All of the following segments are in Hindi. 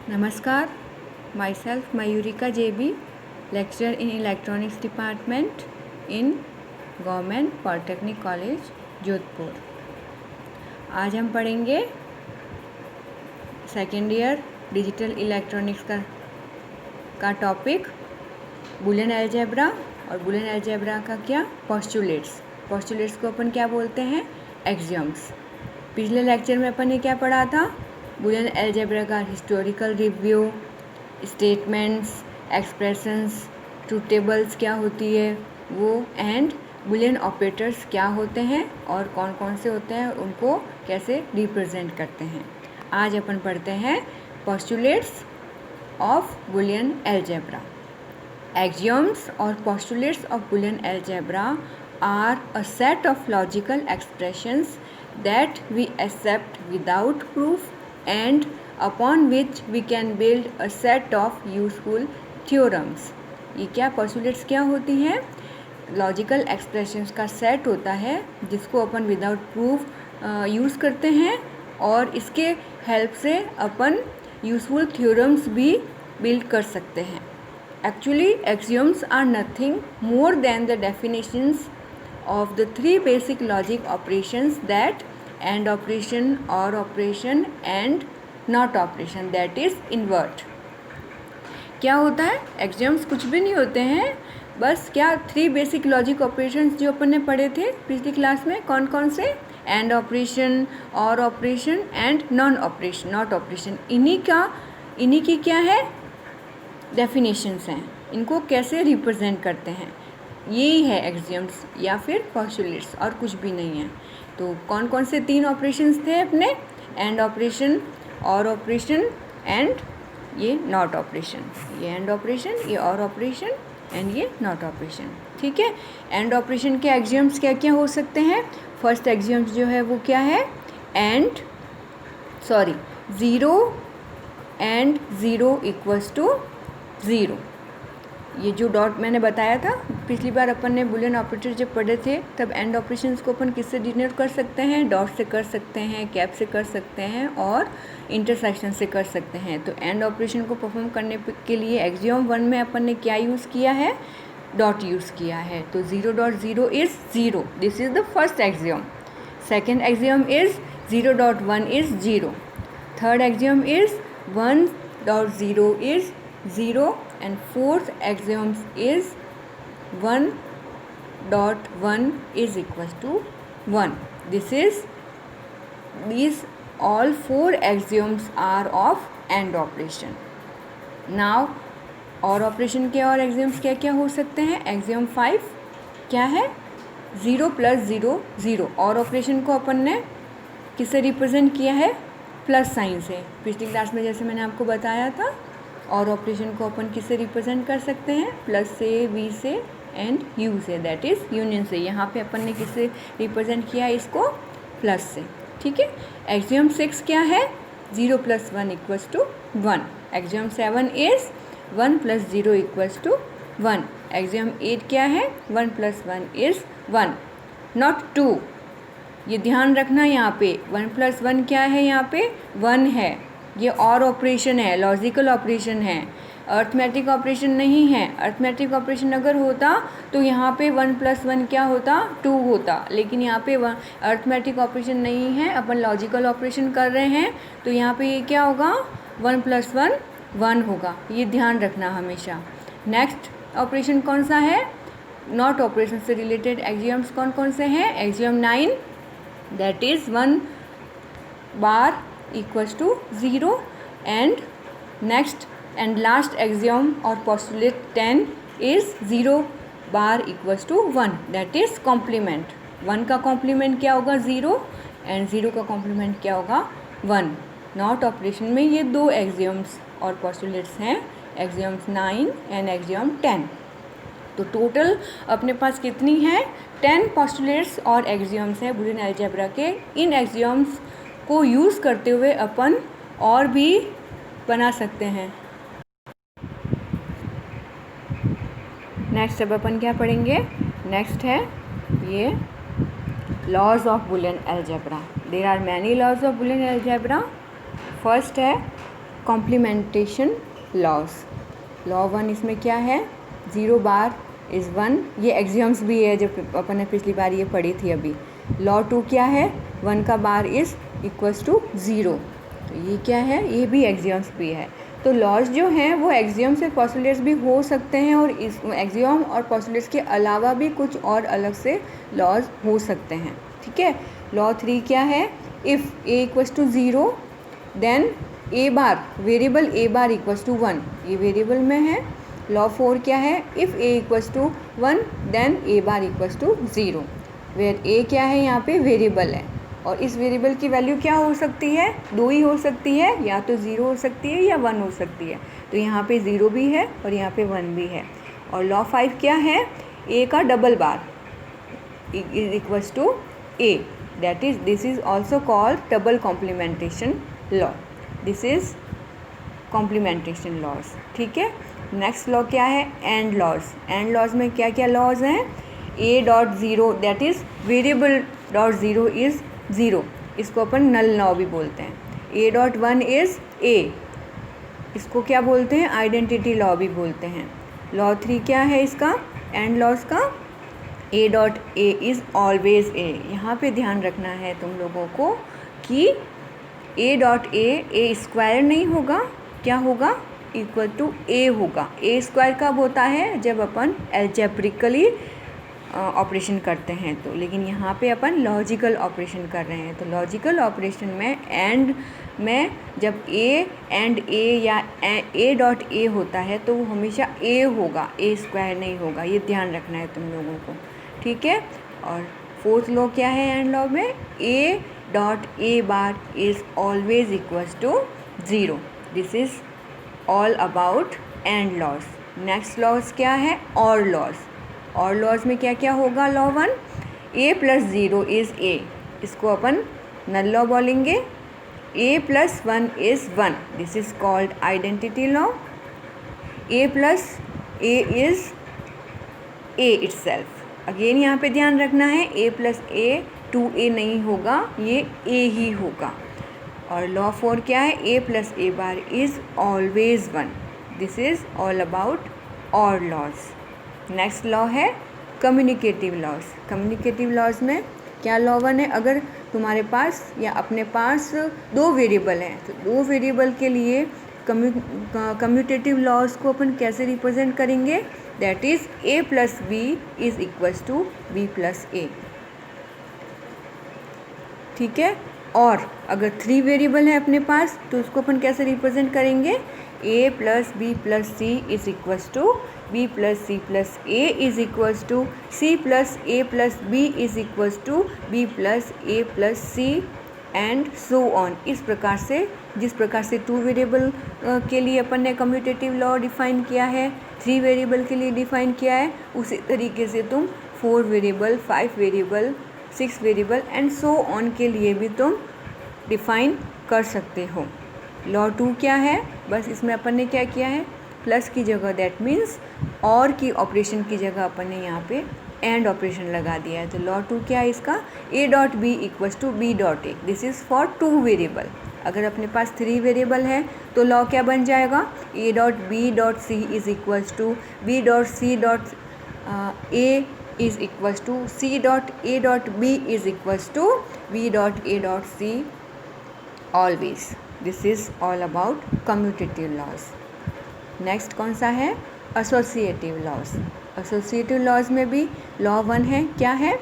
Namaskar, myself Mayurika JB, lecturer in Electronics Department in Government Polytechnic College, Jodhpur. आज हम पढ़ेंगे सेकेंड ईयर डिजिटल इलेक्ट्रॉनिक्स का टॉपिक बुलियन अलजेब्रा। और बुलियन अलजेब्रा का क्या पोस्टुलेट्स को अपन क्या बोलते हैं, एक्सियम्स। पिछले लेक्चर में अपन ने क्या पढ़ा था, बुलियन अलजेब्रा का historical review, statements, expressions, truth tables क्या होती है वो, एंड बुलियन ऑपरेटर्स क्या होते हैं और कौन कौन से होते हैं, उनको कैसे रिप्रेजेंट करते हैं। आज अपन पढ़ते हैं postulates of Boolean algebra. Axioms or postulates of Boolean algebra are a set of logical expressions that we accept without proof and upon which we can build a set of useful theorems। ये क्या postulates क्या होती हैं, लॉजिकल एक्सप्रेशंस का सेट होता है जिसको अपन विदाउट प्रूफ यूज़ करते हैं और इसके हेल्प से अपन यूजफुल थ्योरम्स भी बिल्ड कर सकते हैं। Actually, axioms are nothing more than the definitions of the three basic logic operations, that AND operation, OR operation and NOT operation, that is invert। क्या होता है, axioms कुछ भी नहीं होते हैं, बस क्या थ्री बेसिक लॉजिक ऑपरेशंस जो अपन ने पढ़े थे पिछली क्लास में, कौन कौन से, AND operation, OR operation and not operation. इन्हीं की क्या है, डेफिनेशंस हैं, इनको कैसे रिप्रेजेंट करते हैं, यही है एक्सियम्स या फिर पोस्टुलेट्स, और कुछ भी नहीं है। तो कौन कौन से तीन ऑपरेशंस थे अपने, एंड ऑपरेशन, और ऑपरेशन एंड ये नॉट ऑपरेशन। ये एंड ऑपरेशन, ये और ऑपरेशन एंड ये नॉट ऑपरेशन। ठीक है, एंड ऑपरेशन के एक्सियम्स क्या क्या हो सकते हैं। फर्स्ट एक्सियम्स जो है वो क्या है, zero and zero equals to zero. ये जो डॉट मैंने बताया था पिछली बार अपन ने बुलियन ऑपरेटर जब पढ़े थे, तब एंड ऑपरेशंस को अपन किससे डिनोट कर सकते हैं, डॉट से कर सकते हैं, कैप से कर सकते हैं और इंटरसेक्शन से कर सकते हैं। तो एंड ऑपरेशन को परफॉर्म करने के लिए एक्सियम 1 में अपन ने क्या यूज़ किया है, डॉट यूज़ किया है। तो 0.0 is zero, this is the first axiom. Second axiom is 0.1 is zero. Third axiom is 1.0 is 0 and fourth axiom is 1.1 is equals to 1. These all four axioms are of AND operation. Now OR operation के और axioms क्या क्या हो सकते हैं। axiom 5 क्या है, 0 + 0 0। OR operation को अपन ने किससे रिप्रेजेंट किया है, प्लस साइन से। पिछली क्लास में जैसे मैंने आपको बताया था, और ऑपरेशन को अपन किससे रिप्रेजेंट कर सकते हैं, प्लस से, वी से एंड यू से, दैट इज़ यूनियन से। यहाँ पे अपन ने किससे रिप्रेजेंट किया इसको, प्लस से। ठीक है, एक्सियम 6 क्या है, 0 + 1 equals to 1। Axiom 7 is 1 + 0 equals to 1। Axiom 8 क्या है, 1 + 1 इज़ 1 नॉट 2। ये ध्यान रखना, यहाँ पे 1 + 1 क्या है, यहाँ पे 1 है। ये और ऑपरेशन है, लॉजिकल ऑपरेशन है, अर्थमेटिक ऑपरेशन नहीं है। अर्थमेटिक ऑपरेशन अगर होता तो यहाँ पे 1 + 1 क्या होता, 2 होता, लेकिन यहाँ पे अर्थमेटिक ऑपरेशन नहीं है, अपन लॉजिकल ऑपरेशन कर रहे हैं। तो यहाँ पे ये क्या होगा, 1 + 1 1 होगा, ये ध्यान रखना हमेशा। नेक्स्ट ऑपरेशन कौन सा है, नॉट ऑपरेशन से रिलेटेड एक्सियम्स कौन कौन से हैं। Axiom 9 that is 1 bar equals to 0 and next and last axiom or postulate 10 is 0 bar equals to 1, that is complement। 1 का complement क्या होगा, 0 and 0 का complement क्या होगा, 1। नॉट ऑपरेशन में ये दो एक्सियम्स और postulates हैं, एक्सियम्स 9 and एक्सियम 10। तो टोटल अपने पास कितनी है, 10 postulates और एक्सियम्स है बुलियन अलजेब्रा के। इन एक्सियम्स को यूज़ करते हुए अपन और भी बना सकते हैं। नेक्स्ट अब अपन क्या पढ़ेंगे, नेक्स्ट है ये laws of Boolean algebra. There are many laws of Boolean algebra. First है कॉम्प्लीमेंटेशन लॉज। लॉ 1 इसमें क्या है, 0 बार इज़ 1, ये एक्सियम्स भी है जो अपन ने पिछली बार ये पढ़ी थी अभी। लॉ 2 क्या है, 1 का बार इज़ इक्वल्स टू 0, तो ये क्या है, ये भी एक्सियम्स भी है। तो लॉज जो हैं वो एक्सियम्स से पोस्टुलेट्स भी हो सकते हैं, और इस एक्सियम और पोस्टुलेट्स के अलावा भी कुछ और अलग से लॉज हो सकते हैं, ठीक है। लॉ 3 क्या है, if A equals to 0 then A bar, variable A bar equals to 1, ये वेरिएबल में है। लॉ 4 क्या है, if A equals to 1 then A bar equals to 0, where A क्या है, यहाँ पे वेरिएबल है, और इस वेरिएबल की वैल्यू क्या हो सकती है, 2 ही हो सकती है, या तो 0 हो सकती है या 1 हो सकती है। तो यहाँ पे 0 भी है और यहाँ पे 1 भी है। और लॉ 5 क्या है, ए का double bar is equals to A, that is this is also called double complementation law. This is complementation laws, ठीक है। नेक्स्ट लॉ क्या है, एंड लॉज। एंड लॉज में क्या क्या लॉज हैं, ए dot zero that is variable dot zero is 0, इसको अपन नल लॉ भी बोलते हैं। ए डॉट 1 इज़ ए, इसको क्या बोलते हैं, आइडेंटिटी लॉ भी बोलते हैं। लॉ 3 क्या है इसका, एंड लॉज का, ए dot A is always a. यहाँ पे ध्यान रखना है तुम लोगों को कि ए डॉट ए स्क्वायर नहीं होगा, क्या होगा, इक्वल टू ए होगा। ए स्क्वायर कब होता है, जब अपन एल्जेब्रिकली ऑपरेशन करते हैं तो, लेकिन यहाँ पे अपन लॉजिकल ऑपरेशन कर रहे हैं। तो लॉजिकल ऑपरेशन में एंड में जब ए एंड ए या ए डॉट ए होता है तो वो हमेशा ए होगा, ए स्क्वायर नहीं होगा, ये ध्यान रखना है तुम लोगों को, ठीक है। और फोर्थ लॉ क्या है एंड लॉ में, A dot A bar is always equals to 0। This is all about and laws. Next laws क्या है, और लॉज। और लॉज में क्या क्या होगा, law 1, A plus 0 is A, इसको अपन नल लॉ बोलेंगे। A plus 1 is 1, this is called identity law. A plus A is A itself, again यहाँ पे ध्यान रखना है, ए प्लस ए 2a नहीं होगा, ये a ही होगा। और लॉ 4 क्या है, a plus A bar is always 1, this is all about और लॉज। नेक्स्ट लॉ है कम्युनिकेटिव लॉज। कम्युनिकेटिव लॉज में क्या लॉ 1 है, अगर तुम्हारे पास या अपने पास 2 वेरिएबल हैं तो 2 वेरिएबल के लिए कम्यूटेटिव लॉज को अपन कैसे रिप्रेजेंट करेंगे, that is a plus B is equals to b plus A, ठीक है। और अगर 3 वेरिएबल है अपने पास तो उसको अपन कैसे रिप्रेजेंट करेंगे, a plus B plus C is equals to b plus C plus A is equals to c plus a plus b is equals to b plus a plus c and so on. इस प्रकार से, जिस प्रकार से 2 वेरिएबल के लिए अपन ने कम्यूटेटिव लॉ डिफ़ाइन किया है, 3 वेरिएबल के लिए डिफ़ाइन किया है, उसी तरीके से तुम 4 variable, 5 variable, 6 variable and so on के लिए भी तुम डिफ़ाइन कर सकते हो। लॉ 2 क्या है, बस इसमें अपन ने क्या किया है, प्लस की जगह दैट मीन्स और की ऑपरेशन की जगह अपन ने यहाँ पे एंड ऑपरेशन लगा दिया है। तो लॉ 2 क्या है इसका, A dot B equals to B dot A, this is for 2 variable. अगर अपने पास 3 वेरिएबल है तो लॉ क्या बन जाएगा, A dot B dot C is equals to B dot C dot A is equals to C dot A dot B is equals to B dot A dot C always. This is all about commutative laws. Next कौन सा है, एसोसिएटिव लॉज। एसोसिएटिव लॉज में भी लॉ 1 है, क्या है,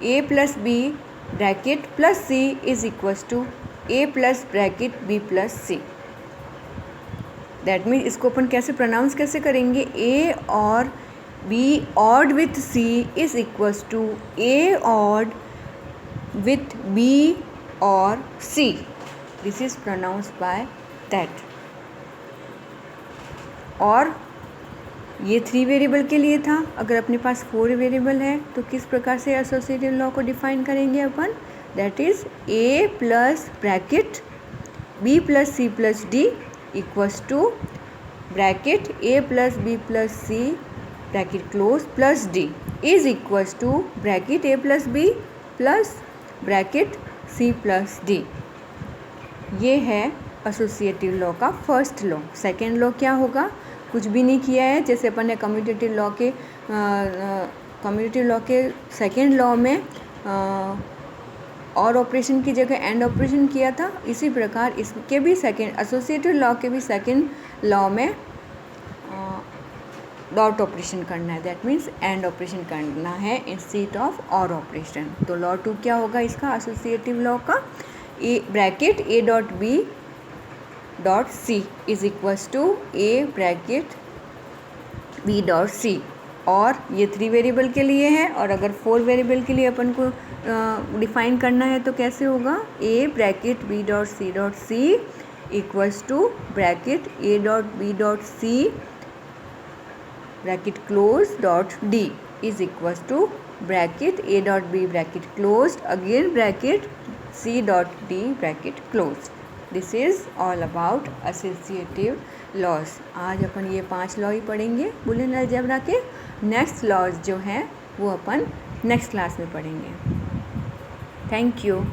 A plus B bracket plus C is equals to A plus bracket B plus C. That mean इसको अपन कैसे प्रोनाउंस कैसे करेंगे, A or B ORed with C is equals to A ORed with B or C, this is pronounced by that. और ये 3 वेरिएबल के लिए था। अगर अपने पास 4 वेरिएबल है तो किस प्रकार से एसोसिएटिव लॉ को डिफ़ाइन करेंगे अपन, that is A plus bracket B plus C plus D equals to bracket A plus B plus C bracket close plus D is equals to bracket A plus B plus bracket C plus D. ये है एसोसिएटिव लॉ का फर्स्ट लॉ। सेकेंड लॉ क्या होगा, कुछ भी नहीं किया है, जैसे अपन ने कम्यूटेटिव लॉ के सेकेंड लॉ में और ऑपरेशन की जगह एंड ऑपरेशन किया था, इसी प्रकार इसके भी सेकेंड एसोसिएटिव लॉ के भी सेकेंड लॉ में डॉट ऑपरेशन करना है, दैट मीन्स एंड ऑपरेशन करना है इंस्टेड ऑफ और ऑपरेशन। तो लॉ 2 क्या होगा इसका, एसोसिएटिव लॉ का, A bracket A dot B dot C is equals to A bracket B dot C, और ये 3 वेरिएबल के लिए है, और अगर 4 वेरिएबल के लिए अपन को डिफाइन करना है तो कैसे होगा, A bracket B dot C equals to bracket A dot B dot C bracket close dot D is equals to bracket A dot B bracket close again bracket C dot D bracket close. This is all about associative laws. आज अपन ये 5 लॉ ही पढ़ेंगे बुलियन अलजेब्रा के। नेक्स्ट लॉज जो हैं वो अपन नेक्स्ट क्लास में पढ़ेंगे। Thank you.